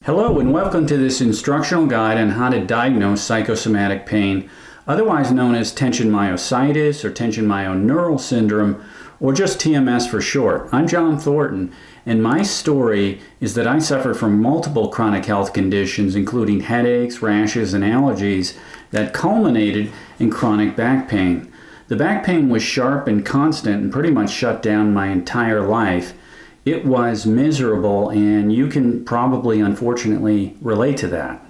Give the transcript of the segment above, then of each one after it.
Hello and welcome to this instructional guide on how to diagnose psychosomatic pain, otherwise known as tension myositis or tension myoneural syndrome, or just TMS for short. I'm John Thornton, and my story is that I suffered from multiple chronic health conditions, including headaches, rashes, and allergies that culminated in chronic back pain. The back pain was sharp and constant and pretty much shut down my entire life. It was miserable, and you can probably, unfortunately, relate to that.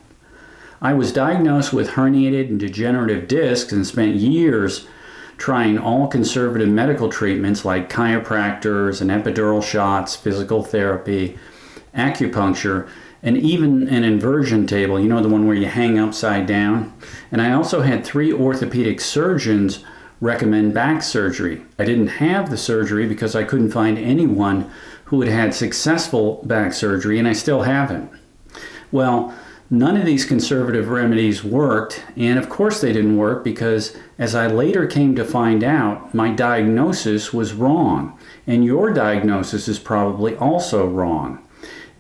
I was diagnosed with herniated and degenerative discs and spent years trying all conservative medical treatments like chiropractors and epidural shots, physical therapy, acupuncture, and even an inversion table, you know, the one where you hang upside down. And I also had 3 orthopedic surgeons recommend back surgery. I didn't have the surgery because I couldn't find anyone who had had successful back surgery, and I still haven't. Well, none of these conservative remedies worked, and of course they didn't work because, as I later came to find out, my diagnosis was wrong, and your diagnosis is probably also wrong.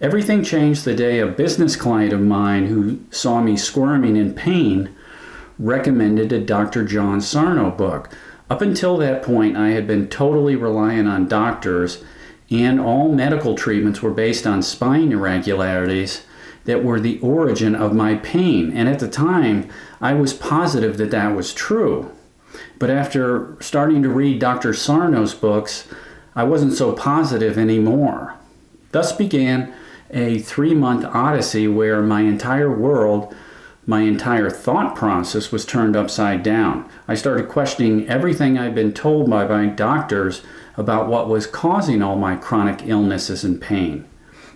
Everything changed the day a business client of mine who saw me squirming in pain recommended a Dr. John Sarno book. Up until that point, I had been totally reliant on doctors, and all medical treatments were based on spine irregularities that were the origin of my pain. And at the time, I was positive that that was true. But after starting to read Dr. Sarno's books, I wasn't so positive anymore. Thus began a 3-month odyssey where my entire world, my entire thought process was turned upside down. I started questioning everything I'd been told by my doctors about what was causing all my chronic illnesses and pain.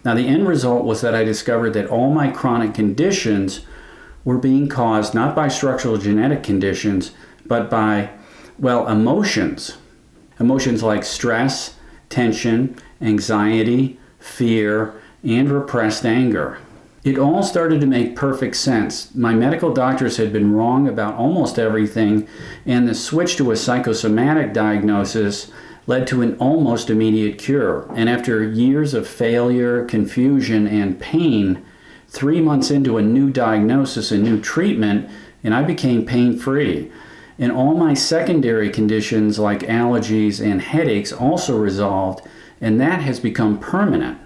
Now, the end result was that I discovered that all my chronic conditions were being caused not by structural genetic conditions, but by, emotions. Emotions like stress, tension, anxiety, fear, and repressed anger. It all started to make perfect sense. My medical doctors had been wrong about almost everything, and the switch to a psychosomatic diagnosis led to an almost immediate cure. And after years of failure, confusion, and pain, 3 months into a new diagnosis and new treatment, and I became pain-free. And all my secondary conditions like allergies and headaches also resolved, and that has become permanent.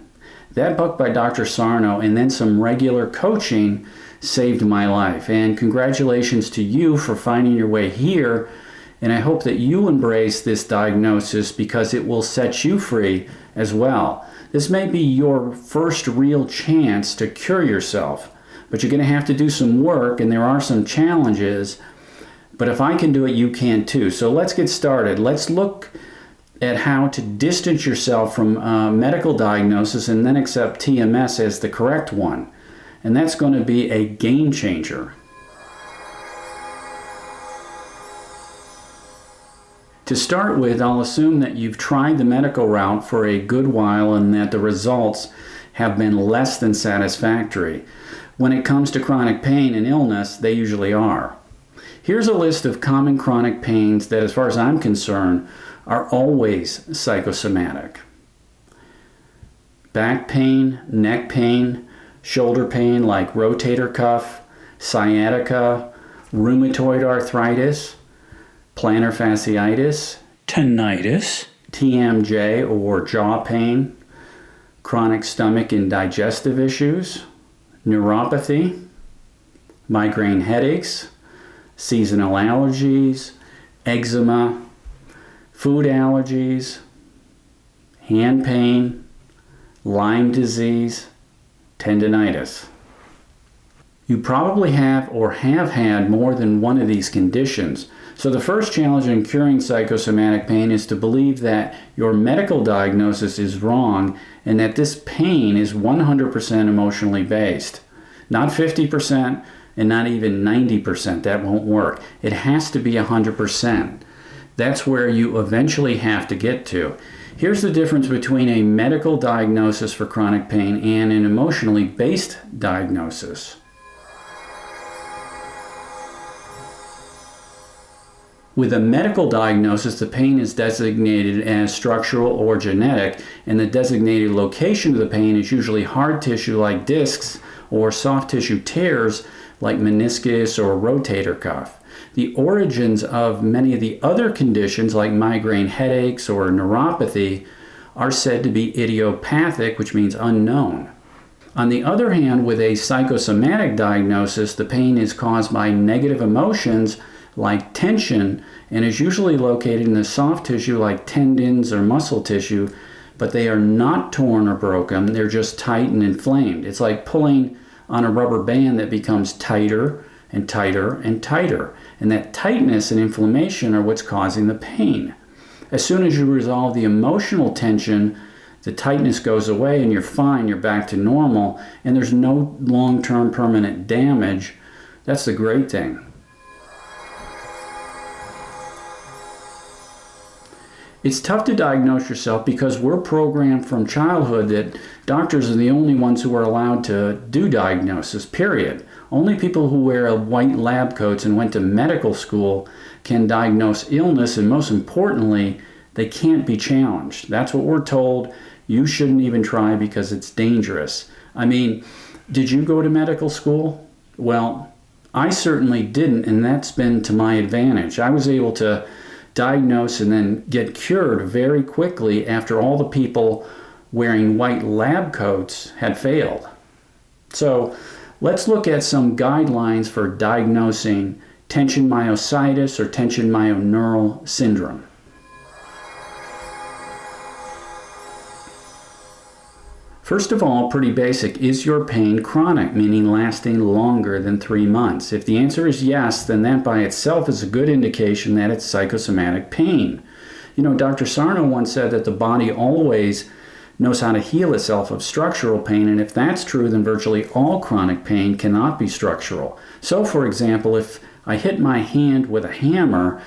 That book by Dr. Sarno and then some regular coaching saved my life. And congratulations to you for finding your way here. And I hope that you embrace this diagnosis because it will set you free as well. This may be your first real chance to cure yourself, but you're going to have to do some work, and there are some challenges. But if I can do it, you can too. So let's get started. Let's look at how to distance yourself from medical diagnosis and then accept TMS as the correct one. And that's going to be a game changer. To start with, I'll assume that you've tried the medical route for a good while and that the results have been less than satisfactory. When it comes to chronic pain and illness, they usually are. Here's a list of common chronic pains that, as far as I'm concerned, are always psychosomatic. Back pain, neck pain, shoulder pain like rotator cuff, sciatica, rheumatoid arthritis, plantar fasciitis, tinnitus, TMJ or jaw pain, chronic stomach and digestive issues, neuropathy, migraine headaches, seasonal allergies, eczema, food allergies, hand pain, Lyme disease, tendinitis. You probably have or have had more than one of these conditions. So the first challenge in curing psychosomatic pain is to believe that your medical diagnosis is wrong and that this pain is 100% emotionally based. Not 50% and not even 90%. That won't work. It has to be 100%. That's where you eventually have to get to. Here's the difference between a medical diagnosis for chronic pain and an emotionally based diagnosis. With a medical diagnosis, the pain is designated as structural or genetic, and the designated location of the pain is usually hard tissue like discs or soft tissue tears like meniscus or rotator cuff. The origins of many of the other conditions like migraine headaches or neuropathy are said to be idiopathic, which means unknown. On the other hand, with a psychosomatic diagnosis, the pain is caused by negative emotions like tension and is usually located in the soft tissue like tendons or muscle tissue, but they are not torn or broken, they're just tight and inflamed. It's like pulling on a rubber band that becomes tighter and tighter and tighter, and that tightness and inflammation are what's causing the pain. As soon as you resolve the emotional tension, the tightness goes away and you're fine, you're back to normal, and there's no long-term permanent damage. That's the great thing. It's tough to diagnose yourself because we're programmed from childhood that doctors are the only ones who are allowed to do diagnosis, period. Only people who wear white lab coats and went to medical school can diagnose illness, and most importantly, they can't be challenged. That's what we're told. You shouldn't even try because it's dangerous. I mean, did you go to medical school? Well, I certainly didn't, and that's been to my advantage. I was able to diagnose and then get cured very quickly after all the people wearing white lab coats had failed. So let's look at some guidelines for diagnosing tension myositis or tension myoneural syndrome. First of all, pretty basic, is your pain chronic, meaning lasting longer than 3 months? If the answer is yes, then that by itself is a good indication that it's psychosomatic pain. You know, Dr. Sarno once said that the body always knows how to heal itself of structural pain, and if that's true, then virtually all chronic pain cannot be structural. So, for example, if I hit my hand with a hammer,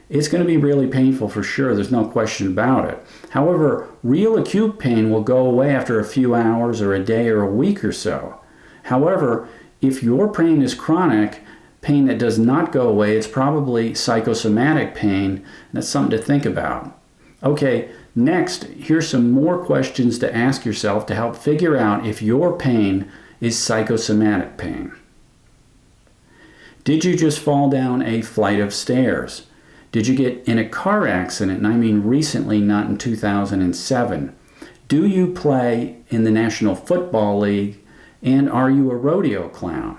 it's going to be really painful for sure, there's no question about it. However, real acute pain will go away after a few hours or a day or a week or so. However, if your pain is chronic, pain that does not go away, it's probably psychosomatic pain. That's something to think about. Okay, next, here's some more questions to ask yourself to help figure out if your pain is psychosomatic pain. Did you just fall down a flight of stairs? Did you get in a car accident, and I mean recently, not in 2007? Do you play in the National Football League, and are you a rodeo clown?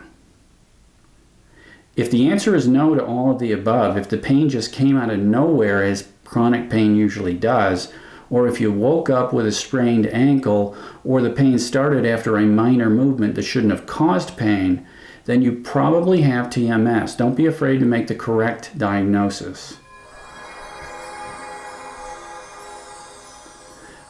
If the answer is no to all of the above, if the pain just came out of nowhere as chronic pain usually does, or if you woke up with a sprained ankle, or the pain started after a minor movement that shouldn't have caused pain, then you probably have TMS. Don't be afraid to make the correct diagnosis.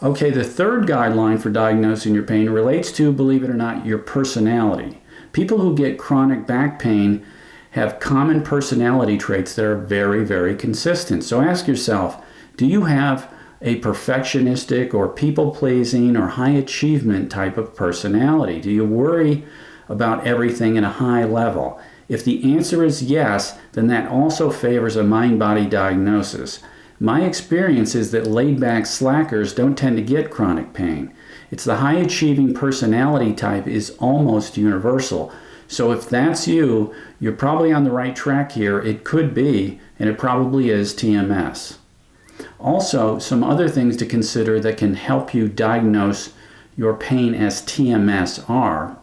Okay, the third guideline for diagnosing your pain relates to, believe it or not, your personality. People who get chronic back pain have common personality traits that are very, very consistent. So ask yourself, do you have a perfectionistic or people-pleasing or high achievement type of personality? Do you worry about everything at a high level? If the answer is yes, then that also favors a mind-body diagnosis. My experience is that laid-back slackers don't tend to get chronic pain. It's the high-achieving personality type is almost universal. So if that's you, you're probably on the right track here. It could be, and it probably is, TMS. Also, some other things to consider that can help you diagnose your pain as TMS are: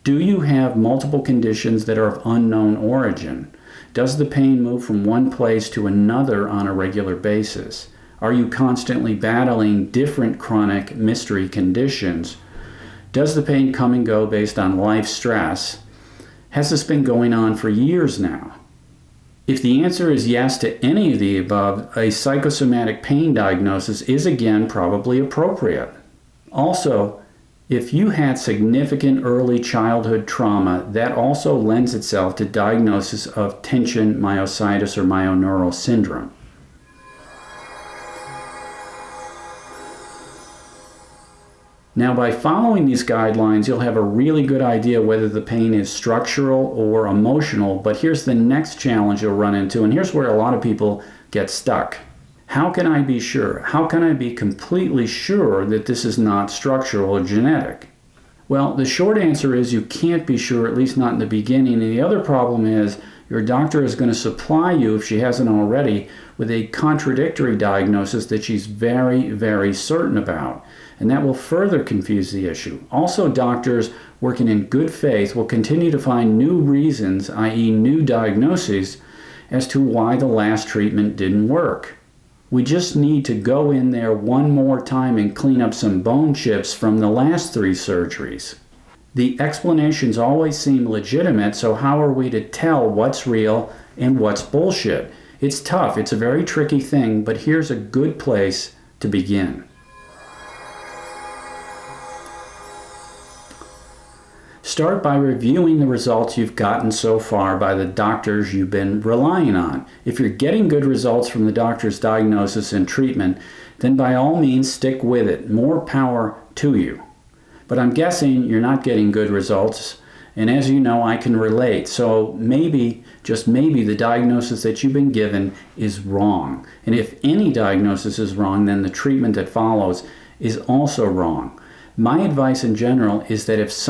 do you have multiple conditions that are of unknown origin? Does the pain move from one place to another on a regular basis? Are you constantly battling different chronic mystery conditions? Does the pain come and go based on life stress? Has this been going on for years now? If the answer is yes to any of the above, a psychosomatic pain diagnosis is again probably appropriate. Also, if you had significant early childhood trauma, that also lends itself to diagnosis of tension myositis or myoneural syndrome. Now, by following these guidelines, you'll have a really good idea whether the pain is structural or emotional, but here's the next challenge you'll run into, and here's where a lot of people get stuck. How can I be sure? How can I be completely sure that this is not structural or genetic? Well, the short answer is you can't be sure, at least not in the beginning. And the other problem is your doctor is going to supply you, if she hasn't already, with a contradictory diagnosis that she's very, very certain about. And that will further confuse the issue. Also, doctors working in good faith will continue to find new reasons, i.e. new diagnoses, as to why the last treatment didn't work. We just need to go in there one more time and clean up some bone chips from the last 3 surgeries. The explanations always seem legitimate, so how are we to tell what's real and what's bullshit? It's tough, it's a very tricky thing, but here's a good place to begin. Start by reviewing the results you've gotten so far by the doctors you've been relying on. If you're getting good results from the doctor's diagnosis and treatment, then by all means stick with it. More power to you. But I'm guessing you're not getting good results, and as you know, I can relate. So maybe, just maybe, the diagnosis that you've been given is wrong. And if any diagnosis is wrong, then the treatment that follows is also wrong. My advice in general is that if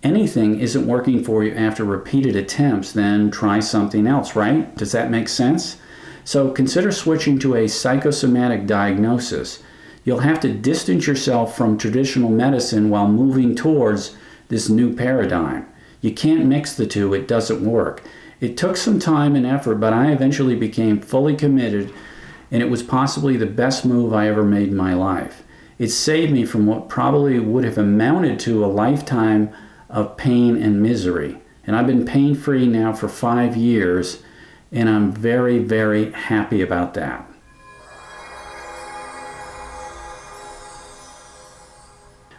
anything isn't working for you after repeated attempts, then try something else, right? Does that make sense? So consider switching to a psychosomatic diagnosis. You'll have to distance yourself from traditional medicine while moving towards this new paradigm. You can't mix the two, it doesn't work. It took some time and effort, but I eventually became fully committed, and it was possibly the best move I ever made in my life. It saved me from what probably would have amounted to a lifetime of pain and misery. And I've been pain-free now for 5 years, and I'm very, very happy about that.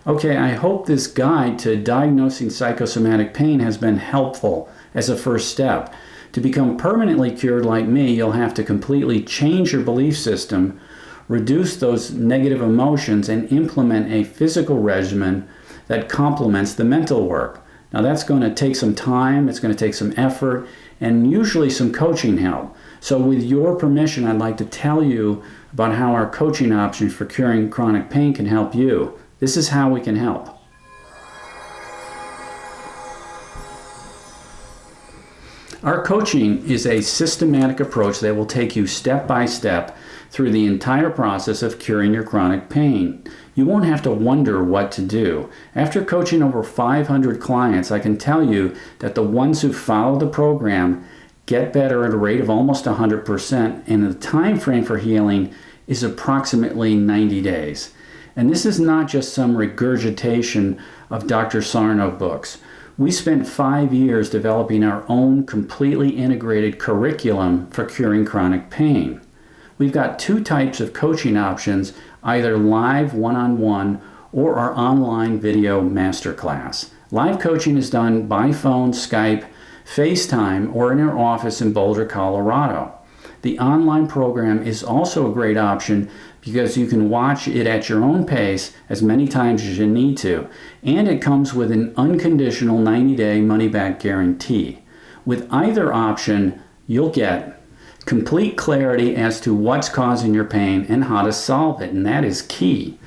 Okay, I hope this guide to diagnosing psychosomatic pain has been helpful as a first step. To become permanently cured like me, you'll have to completely change your belief system, reduce those negative emotions, and implement a physical regimen that complements the mental work. Now that's going to take some time, it's going to take some effort, and usually some coaching help. So with your permission, I'd like to tell you about how our coaching options for curing chronic pain can help you. This is how we can help. Our coaching is a systematic approach that will take you step by step through the entire process of curing your chronic pain. You won't have to wonder what to do. After coaching over 500 clients, I can tell you that the ones who follow the program get better at a rate of almost 100%, and the time frame for healing is approximately 90 days. And this is not just some regurgitation of Dr. Sarno books. We spent 5 years developing our own completely integrated curriculum for curing chronic pain. We've got 2 types of coaching options, either live one-on-one or our online video masterclass. Live coaching is done by phone, Skype, FaceTime, or in our office in Boulder, Colorado. The online program is also a great option because you can watch it at your own pace as many times as you need to, and it comes with an unconditional 90-day money-back guarantee. With either option, you'll get complete clarity as to what's causing your pain and how to solve it, and that is key.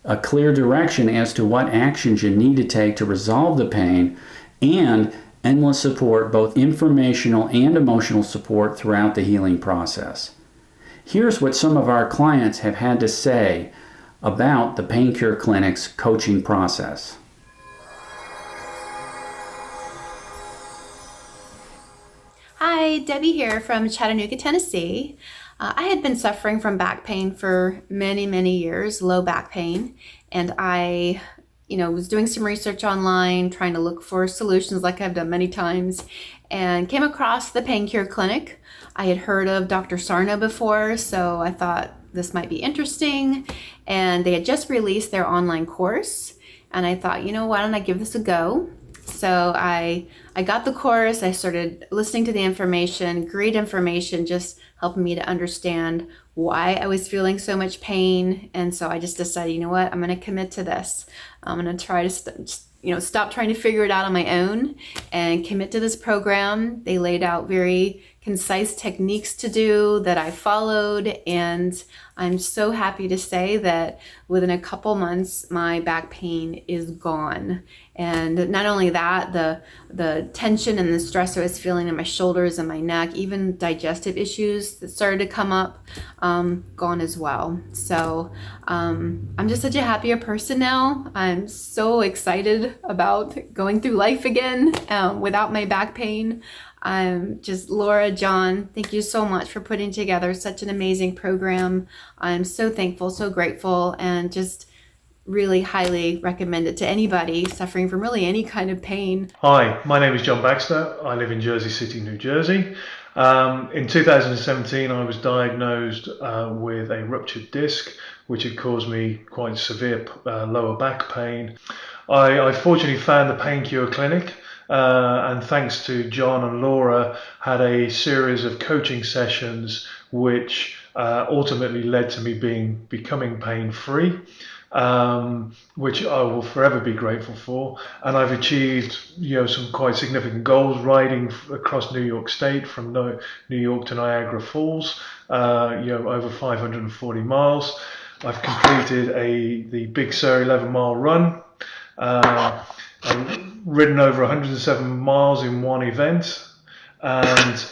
A clear direction as to what actions you need to take to resolve the pain, and endless support, both informational and emotional support throughout the healing process. Here's what some of our clients have had to say about the Pain Cure Clinic's coaching process. Hi, Debbie here from Chattanooga, Tennessee. I had been suffering from back pain for many years, low back pain, and I was doing some research online, trying to look for solutions like I've done many times, and came across the Pain Cure Clinic. I had heard of Dr. Sarno before, so I thought this might be interesting, and they had just released their online course, and I thought, why don't I give this a go? So I got the course, I started listening to the information, great information, just helping me to understand why I was feeling so much pain. And so I just decided, I'm going to commit to this. I'm going to try to stop trying to figure it out on my own and commit to this program. They laid out very concise techniques to do that I followed, and I'm so happy to say that within a couple months my back pain is gone. And not only that, the tension and the stress I was feeling in my shoulders and my neck, even digestive issues that started to come up, gone as well. So I'm just such a happier person now. I'm so excited about going through life again without my back pain. Laura, John, thank you so much for putting together such an amazing program. I'm so thankful, so grateful, and just really highly recommend it to anybody suffering from really any kind of pain. Hi, my name is John Baxter. I live in Jersey City, New Jersey. In 2017, I was diagnosed with a ruptured disc, which had caused me quite severe lower back pain. I fortunately found the Pain Cure Clinic, and thanks to John and Laura, had a series of coaching sessions which ultimately led to me becoming pain-free, which I will forever be grateful for. And I've achieved some quite significant goals, riding across New York State from New York to Niagara Falls, over 540 miles. I've completed the Big Sur 11-mile run. I've ridden over 107 miles in one event, and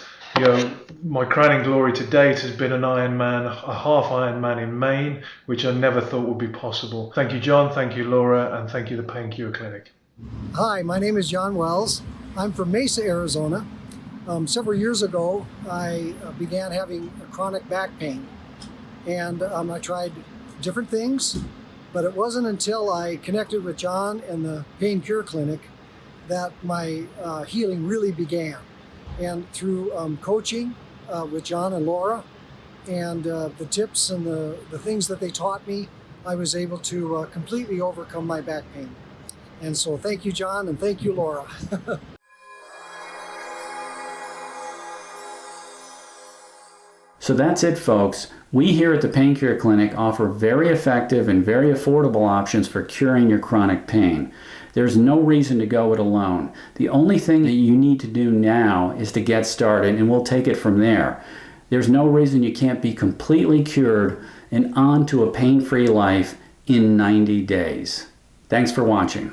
my crowning glory to date has been a half Ironman in Maine, which I never thought would be possible. Thank you, John, thank you, Laura, and thank you, the Pain Cure Clinic. Hi, my name is John Wells. I'm from Mesa, Arizona. Several years ago, I began having chronic back pain, and I tried different things, but it wasn't until I connected with John and the Pain Cure Clinic that my healing really began. And through coaching with John and Laura, and the tips and the things that they taught me, I was able to completely overcome my back pain. And so thank you, John, and thank you, Laura. So that's it, folks. We here at the Pain Cure Clinic offer very effective and very affordable options for curing your chronic pain. There's no reason to go it alone. The only thing that you need to do now is to get started, and we'll take it from there. There's no reason you can't be completely cured and on to a pain-free life in 90 days. Thanks for watching.